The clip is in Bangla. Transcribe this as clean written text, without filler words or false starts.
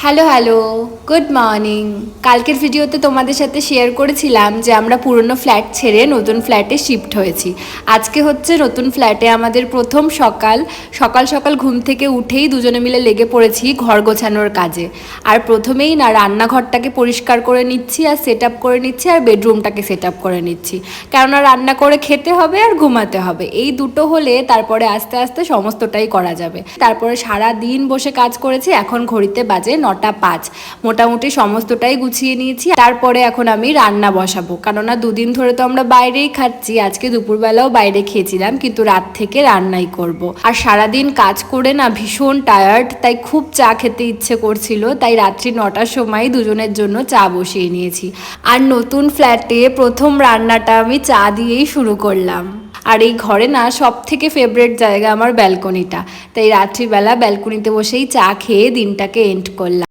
Hello hello, good morning. কালকের ভিডিওতে তোমাদের সাথে শেয়ার করেছিলাম যে আমরা পুরনো ফ্ল্যাট ছেড়ে নতুন ফ্ল্যাটে শিফট হয়েছি। আজকে হচ্ছে নতুন ফ্ল্যাটে আমাদের প্রথম সকাল সকাল সকাল ঘুম থেকে উঠেই দুজনে মিলে লেগে পড়েছি ঘর গোছানোর কাজে। আর প্রথমেই না রান্নাঘরটাকে পরিষ্কার করে নিচ্ছি আর সেট আপ করে নিচ্ছি, আর বেডরুমটাকে সেট আপ করে নিচ্ছি, কেননা রান্না করে খেতে হবে আর ঘুমাতে হবে। এই দুটো হলে তারপরে আস্তে আস্তে সমস্তটাই করা যাবে। তারপরে সারা দিন বসে কাজ করেছি, এখন ঘড়িতে বাজে 9টা 5। মোটামুটি সমস্তটাই গুছিয়ে নিয়েছি। তারপরে এখন আমি রান্না বসাবো, কেননা দুদিন ধরে তো আমরা বাইরেই খাচ্ছি। আজকে দুপুরবেলাও বাইরে খেয়েছিলাম, কিন্তু রাত থেকে রান্নাই করব। আর সারাদিন কাজ করে না ভীষণ টায়ার্ড, তাই খুব চা খেতে ইচ্ছে করছিল, তাই রাত্রি 9টার সময় দুজনের জন্য চা বসিয়ে নিয়েছি। আর নতুন ফ্ল্যাটে প্রথম রান্নাটা আমি চা দিয়েই শুরু করলাম। আর এই ঘরে না সব থেকে ফেভারিট জায়গা আমার ব্যালকনিটা, তাই রাত্রিবেলা ব্যালকনিতে বসেই চা খেয়ে দিনটাকে এন্ড করলাম।